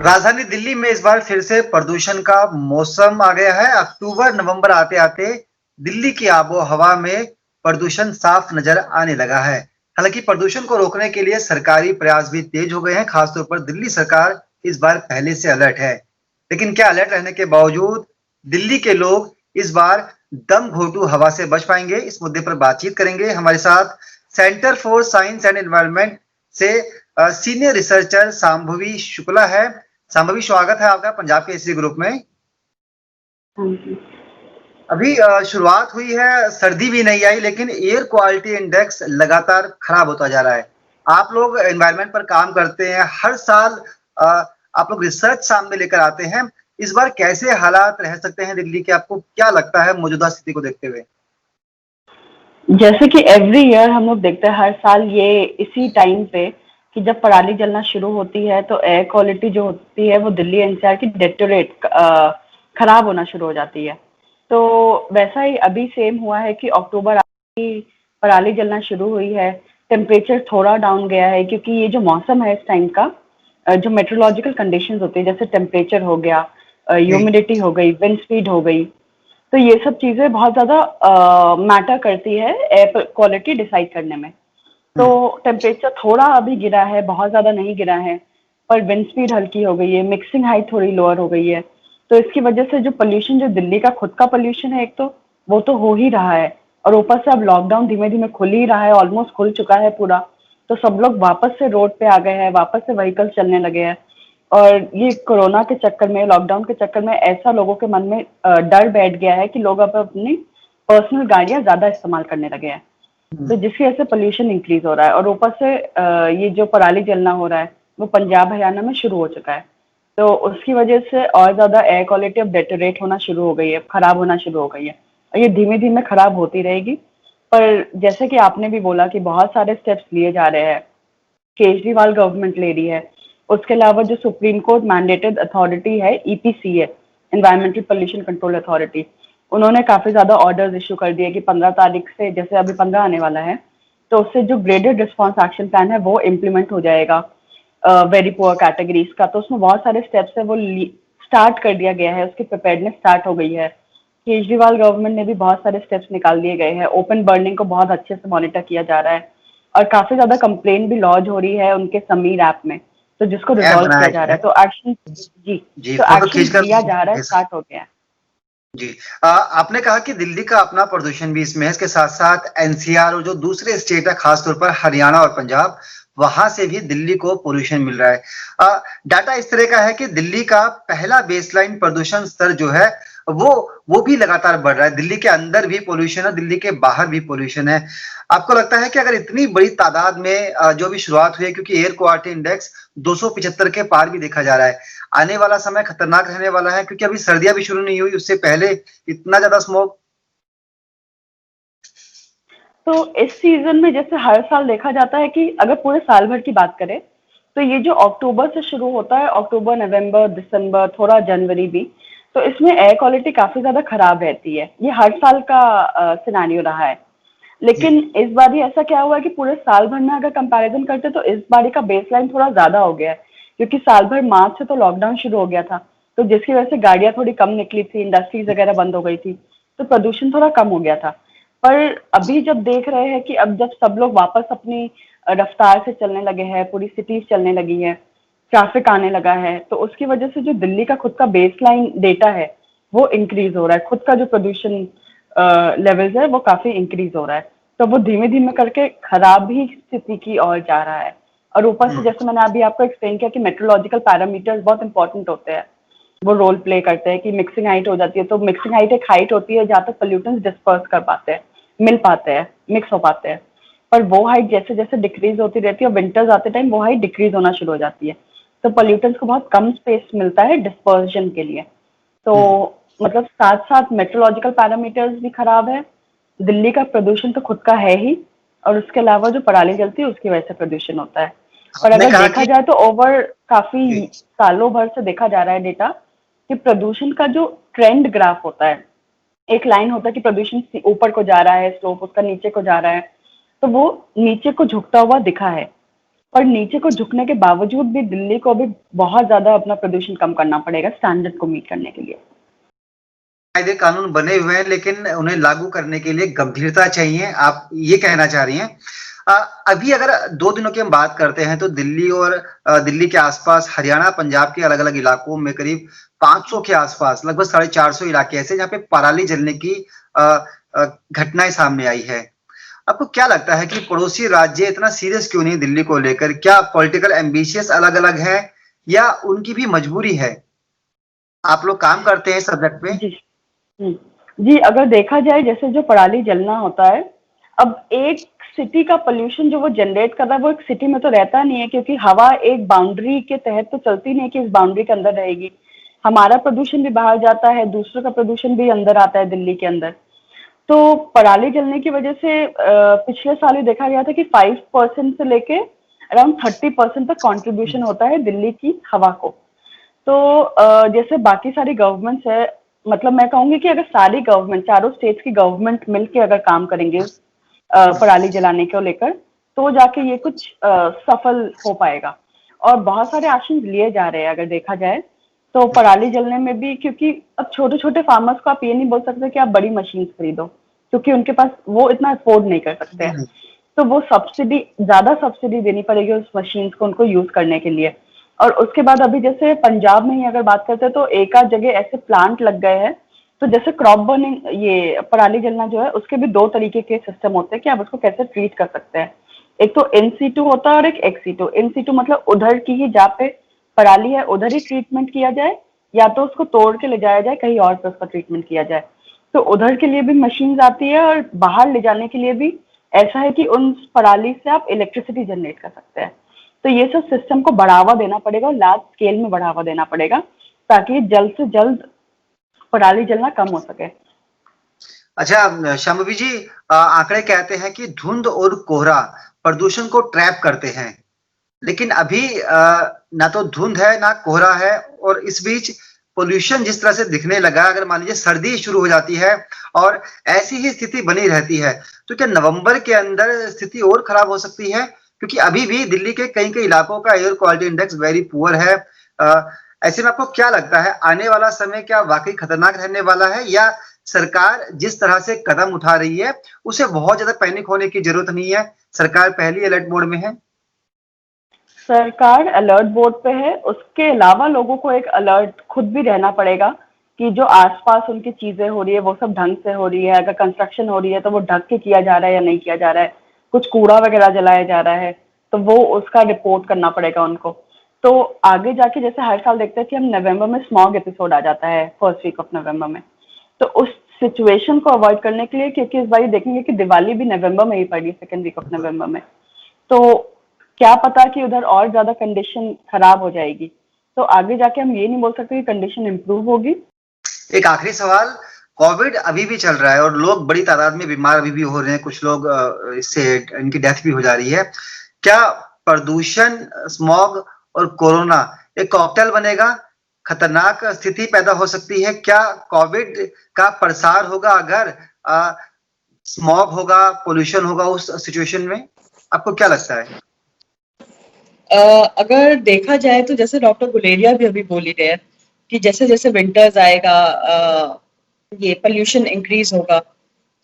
राजधानी दिल्ली में इस बार फिर से प्रदूषण का मौसम आ गया है। अक्टूबर नवंबर आते आते दिल्ली की आबो हवा में प्रदूषण साफ नजर आने लगा है। हालांकि प्रदूषण को रोकने के लिए सरकारी प्रयास भी तेज हो गए हैं। खासतौर पर दिल्ली सरकार इस बार पहले से अलर्ट है। लेकिन क्या अलर्ट रहने के बावजूद दिल्ली के लोग इस बार दम घोटू हवा से बच पाएंगे? इस मुद्दे पर बातचीत करेंगे। हमारे साथ centre for Science and environment से सीनियर रिसर्चर शांभवी शुक्ला है। संभवी स्वागत है आपका पंजाब के इसी ग्रुप में। हाँ जी। अभी शुरुआत हुई है, सर्दी भी नहीं आई, लेकिन एयर क्वालिटी इंडेक्स लगातार खराब होता जा रहा है। आप लोग एनवायरनमेंट पर काम करते हैं, हर साल अ, आप लोग रिसर्च सामने लेकर आते हैं। इस बार कैसे हालात रह सकते हैं दिल्ली के, आपको क्या लगता है मौजूदा स्थिति को देखते हुए? जैसे कि एवरी ईयर हम लोग देखते हैं हर साल ये इसी टाइम पे कि जब पराली जलना शुरू होती है तो एयर क्वालिटी जो होती है वो दिल्ली एनसीआर की डेटोरेट खराब होना शुरू हो जाती है। तो वैसा ही अभी सेम हुआ है कि अक्टूबर पराली जलना शुरू हुई है। टेम्परेचर थोड़ा डाउन गया है क्योंकि ये जो मौसम है इस टाइम का, जो मेट्रोलॉजिकल कंडीशंस होती है जैसे टेम्परेचर हो गया, जी। ह्यूमिडिटी हो गई, विंड स्पीड हो गई, तो ये सब चीजें बहुत ज्यादा मैटर करती है एयर क्वालिटी डिसाइड करने में। तो हम्म। टेम्परेचर थोड़ा अभी गिरा है, बहुत ज्यादा नहीं गिरा है, पर विंड स्पीड हल्की हो गई है, मिक्सिंग हाइट थोड़ी लोअर हो गई है। तो इसकी वजह से जो पोल्यूशन, जो दिल्ली का खुद का पोल्यूशन है, एक तो वो तो हो ही रहा है, और ऊपर से अब लॉकडाउन धीमे धीमे खुल ही रहा है, ऑलमोस्ट खुल चुका है पूरा। तो सब लोग वापस से रोड पे आ गए हैं, वापस से व्हीकल चलने लगे हैं। और ये कोरोना के चक्कर में, लॉकडाउन के चक्कर में ऐसा लोगों के मन में डर बैठ गया है कि लोग अब अपनी पर्सनल गाड़ियां ज्यादा इस्तेमाल करने लगे हैं। हम्म। तो जिसकी वजह से पोल्यूशन इंक्रीज हो रहा है, और ऊपर से ये जो पराली जलना हो रहा है वो पंजाब हरियाणा में शुरू हो चुका है। तो उसकी वजह से और ज्यादा एयर क्वालिटी अब डेटोरेट होना शुरू हो गई है, खराब होना शुरू हो गई है, और ये धीमे धीमे खराब होती रहेगी। पर जैसे कि आपने भी बोला कि बहुत सारे स्टेप्स लिए जा रहे हैं, केजरीवाल गवर्नमेंट ले रही है। उसके अलावा जो सुप्रीम कोर्ट मैंडेटेड अथॉरिटी है, EPCA, environmental pollution control authority, उन्होंने काफी ज्यादा ऑर्डर्स इशू कर दिए कि 15 तारीख से, जैसे अभी 15 आने वाला है, तो उससे जो ग्रेडेड रिस्पॉन्स एक्शन प्लान है वो इम्प्लीमेंट हो जाएगा वेरी पुअर कैटेगरीज का। तो उसमें बहुत सारे स्टेप्स है वो स्टार्ट कर दिया गया है, उसकी प्रिपेयर्डनेस स्टार्ट हो गई है। केजरीवाल गवर्नमेंट ने भी बहुत सारे स्टेप्स निकाल दिए गए हैं, ओपन बर्निंग को बहुत अच्छे से मॉनिटर किया जा रहा है, और काफी ज्यादा कंप्लेन भी लॉन्च हो रही है उनके समीर ऐप में, तो जिसको ऐप रिजॉल्व किया बनाया जा गया रहा है। है। तो एक्शन, जी, जी, तो फोटो एक्शन खींचकर लिया जा रहा है, भेज सकते। स्टार्ट हो गया है। जी। आपने कहा कि दिल्ली का अपना प्रदूषण भी इसमें है, इसके साथ साथ एनसीआर और जो दूसरे स्टेट है, खासतौर पर हरियाणा और पंजाब, वहां से भी दिल्ली को पोल्यूशन मिल रहा है। डाटा इस तरह का है कि दिल्ली का पहला बेसलाइन प्रदूषण स्तर जो है वो वो भी लगातार बढ़ रहा है। दिल्ली के अंदर भी पोल्यूशन है, दिल्ली के बाहर भी पोल्यूशन है। आपको लगता है कि अगर इतनी बड़ी तादाद में जो अभी शुरुआत हुई है, क्योंकि एयर क्वालिटी इंडेक्स 275 के पार भी देखा जा रहा है, आने वाला समय खतरनाक रहने वाला है? क्योंकि अभी सर्दियां भी शुरू नहीं हुई, उससे पहले इतना ज्यादा स्मोक। तो इस सीजन में जैसे हर साल देखा जाता है कि अगर पूरे साल भर की बात करें, तो ये जो अक्टूबर से शुरू होता है, अक्टूबर, नवंबर, दिसंबर, थोड़ा जनवरी भी, तो इसमें एयर क्वालिटी काफी ज्यादा खराब रहती है। ये हर साल का सिनेरियो रहा है। जी। लेकिन इस बार ही ऐसा क्या हुआ है कि पूरे साल भर में अगर कंपैरिजन करते तो इस बारी का बेसलाइन थोड़ा ज्यादा हो गया है, क्योंकि साल भर मार्च से तो लॉकडाउन शुरू हो गया था, तो जिसकी वजह से गाड़ियां थोड़ी कम निकली थी, इंडस्ट्रीज वगैरह बंद हो गई थी, तो प्रदूषण थोड़ा कम हो गया था। पर अभी जब देख रहे हैं कि अब जब सब लोग वापस अपनी रफ्तार से चलने लगे हैं, पूरी सिटीज चलने लगी है, ट्रैफिक आने लगा है, तो उसकी वजह से जो दिल्ली का खुद का बेसलाइन डेटा है वो इंक्रीज हो रहा है, खुद का जो प्रदूषण लेवल्स है वो काफी इंक्रीज हो रहा है। तो वो धीमे धीमे करके खराब ही स्थिति की ओर जा रहा है। और ऊपर से हम्म। जैसे मैंने अभी आपको एक्सप्लेन किया कि मेट्रोलॉजिकल पैरामीटर्स बहुत इंपॉर्टेंट होते हैं, वो रोल प्ले करते हैं कि मिक्सिंग हाइट हो जाती है। तो मिक्सिंग हाइट एक हाइट होती है जहाँ तक पोल्यूटेंट्स डिस्पर्स कर पाते हैं, मिल पाते हैं, मिक्स हो पाते हैं। पर वो हाइट जैसे जैसे डिक्रीज होती रहती है, और विंटर्स आते टाइम वो हाइट डिक्रीज होना शुरू हो जाती है, तो पोल्यूटेंट्स को बहुत कम स्पेस मिलता है डिस्पर्शन के लिए। तो हम्म। मतलब साथ साथ मेट्रोलॉजिकल पैरामीटर्स भी खराब है, दिल्ली का प्रदूषण तो खुद का है ही, और उसके अलावा जो पराली जलती है उसकी वजह से प्रदूषण होता है। पर आपने अगर कहा देखा कि जाए तो ओवर काफी जी। सालों भर से देखा जा रहा है डेटा कि प्रदूषण का जो ट्रेंड ग्राफ होता है, एक लाइन होता है कि प्रदूषण ऊपर को जा रहा है, स्लोप उसका नीचे को जा रहा है, तो वो नीचे को झुकता हुआ दिखा है। पर नीचे को झुकने के बावजूद भी दिल्ली को अभी बहुत ज्यादा अपना प्रदूषण कम करना पड़ेगा स्टैंडर्ड को मीट करने के लिए। कायदे कानून बने हुए हैं लेकिन उन्हें लागू करने के लिए गंभीरता चाहिए, आप ये कहना चाह रही हैं। अ, अभी अगर 2 दिनों की हम बात करते हैं तो दिल्ली और दिल्ली के आसपास हरियाणा, पंजाब के अलग-अलग इलाकों में करीब 500 के आसपास लगभग 450 इलाके ऐसे जहाँ पे पराली जलने की अ, घटनाएं सामने आई है। आपको क्या लगता है कि पड़ोसी राज्य इतना सीरियस क्यों नहीं दिल्ली को लेकर? क्या पॉलिटिकल एम्बिशियस अलग-अलग है या उनकी भी मजबूरी है? आप लोग काम करते हैं सब्जेक्ट पे? जी। हुँ। जी, अगर देखा जाए जैसे जो पराली जलना होता है, अब एक सिटी का पॉल्यूशन जो वो जनरेट कर रहा है, वो एक सिटी में तो रहता नहीं है क्योंकि हवा एक बाउंड्री के तहत तो चलती नहीं है कि इस बाउंड्री के अंदर रहेगी। हमारा प्रदूषण भी बाहर जाता है, दूसरों का प्रदूषण भी अंदर आता है दिल्ली के अंदर। तो पराली जलने की वजह से पिछले साल ही देखा गया था कि 5% से लेके अराउंड 30% तक कंट्रीब्यूशन होता है दिल्ली की हवा को। तो जैसे बाकी सारी गवर्नमेंट्स है, मतलब मैं कहूंगी कि अगर सारी गवर्नमेंट, चारों स्टेट्स की गवर्नमेंट मिलके अगर काम करेंगे पराली जलाने को लेकर, तो जाके ये कुछ सफल हो पाएगा। और बहुत सारे एक्शन लिए जा रहे हैं अगर देखा जाए तो पराली जलने में भी, क्योंकि अब छोटे छोटे फार्मर्स को आप ये नहीं बोल सकते कि आप बड़ी मशीन खरीदो, क्योंकि उनके पास वो इतना अफोर्ड नहीं कर सकते हैं। तो वो सब्सिडी, ज्यादा सब्सिडी देनी पड़ेगी उस मशीन को उनको यूज करने के लिए। और उसके बाद अभी जैसे पंजाब में ही अगर बात करते हैं तो एक आध जगह ऐसे प्लांट लग गए हैं। तो जैसे क्रॉप बर्निंग, ये पराली जलना जो है, उसके भी 2 तरीके के सिस्टम होते हैं कि आप उसको कैसे ट्रीट कर सकते हैं। एक तो इन सीटू होता है और एक एक्स सीटू। इन सीटू मतलब उधर की ही जहाँ पे पराली है उधर ही ट्रीटमेंट किया जाए, या तो उसको तोड़ के ले जाया जाए कहीं और पे उसका ट्रीटमेंट किया जाए। तो उधर के लिए भी मशीन आती है और बाहर ले जाने के लिए भी ऐसा है कि उन पराली से आप इलेक्ट्रिसिटी जनरेट कर सकते हैं। तो ये सब सिस्टम को बढ़ावा देना पड़ेगा और लार्ज स्केल में बढ़ावा देना पड़ेगा ताकि जल्द से जल्द पराली जलना कम हो सके। अच्छा शांभवी जी, आंकड़े कहते हैं कि धुंध और कोहरा प्रदूषण को ट्रैप करते हैं, लेकिन अभी ना तो धुंध है ना कोहरा है और इस बीच पोल्यूशन जिस तरह से दिखने लगा, अगर मान लीजिए सर्दी शुरू हो जाती है और ऐसी ही स्थिति बनी रहती है तो क्या नवंबर के अंदर स्थिति और खराब हो सकती है? क्योंकि अभी भी दिल्ली के कई कई इलाकों का air quality index very poor है। ऐसे में आपको क्या लगता है आने वाला समय क्या वाकई खतरनाक रहने वाला है, या सरकार जिस तरह से कदम उठा रही है उसे बहुत ज्यादा पैनिक होने की जरूरत नहीं है, सरकार पहली अलर्ट मोड में है? सरकार अलर्ट बोर्ड पे है, उसके अलावा लोगों को एक अलर्ट खुद भी रहना पड़ेगा कि जो आसपास उनकी चीजें हो रही है वो सब ढंग से हो रही है। अगर कंस्ट्रक्शन हो रही है तो वो ढक के किया जा रहा है या नहीं किया जा रहा है। कुछ कूड़ा वगैरह जलाया जा रहा है तो वो उसका रिपोर्ट करना पड़ेगा उनको। तो आगे जाके जैसे हर साल देखते हैं कि हम नवंबर में स्मॉग एपिसोड आ जाता है फर्स्ट वीक ऑफ नवंबर में, तो उस सिचुएशन को अवॉइड करने के लिए, क्योंकि इस बार देखेंगे कि दिवाली भी नवंबर में ही पड़ी, सेकेंड वीक ऑफ नवंबर में, तो क्या पता कि उधर और ज्यादा कंडीशन खराब हो जाएगी। तो आगे जाके हम ये नहीं बोल सकते कि कंडीशन इंप्रूव होगी। एक आखिरी सवाल, कोविड अभी भी चल रहा है और लोग बड़ी तादाद में बीमार अभी भी हो रहे हैं, कुछ लोग इससे इनकी डेथ भी हो जा रही है। क्या प्रदूषण, स्मॉग और कोरोना एक कॉकटेल बनेगा? खतरनाक स्थिति पैदा हो सकती है क्या? कोविड का प्रसार होगा अगर स्मॉग होगा, पोल्यूशन होगा उस सिचुएशन में? आपको क्या लगता है? अगर देखा जाए तो जैसे डॉक्टर गुलेरिया भी अभी बोल ही रहे हैं कि जैसे जैसे विंटर्स आएगा ये पोल्यूशन इंक्रीज होगा,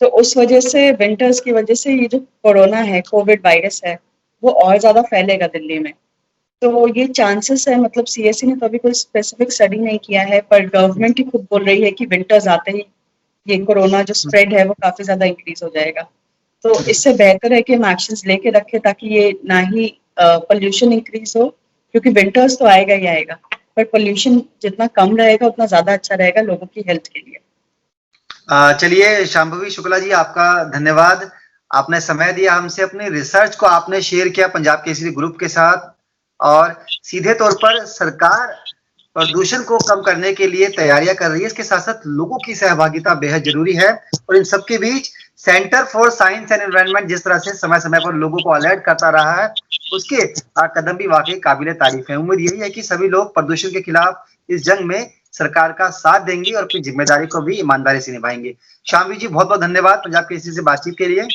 तो उस वजह से विंटर्स की वजह से ये जो कोरोना है, कोविड वायरस है, वो और ज्यादा फैलेगा दिल्ली में। तो ये चांसेस है, मतलब सीएससी ने तो अभी कोई स्पेसिफिक स्टडी नहीं किया है, पर गवर्नमेंट ही खुद बोल रही है कि विंटर्स आते ही ये कोरोना जो स्प्रेड है वो काफी ज्यादा इंक्रीज हो जाएगा। तो इससे बेहतर है कि हम एक्शंस लेके रखें ताकि ये ना ही पोल्यूशन इंक्रीज हो, क्योंकि विंटर्स तो आएगा ही आएगा, पर पोल्यूशन जितना कम रहेगा उतना ज्यादा अच्छा रहेगा लोगों की हेल्थ के लिए। चलिए शांभवी शुक्ला जी, आपका धन्यवाद। आपने समय दिया हमसे, अपनी रिसर्च को आपने शेयर किया पंजाब केसरी ग्रुप के साथ, और सीधे तौर पर सरकार प्रदूषण को कम करने के लिए तैयारियां कर रही है, इसके साथ साथ लोगों की सहभागिता बेहद जरूरी है। और इन सबके बीच Centre for Science and Environment जिस तरह से समय समय पर लोगों को अलर्ट करता रहा है, उसके कदम भी वाकई काबिले तारीफ है। उम्मीद यही है कि सभी लोग प्रदूषण के खिलाफ इस जंग में सरकार का साथ देंगे और अपनी जिम्मेदारी को भी ईमानदारी से निभाएंगे। शांभवी जी बहुत बहुत धन्यवाद पंजाब केसरी से बातचीत के लिए।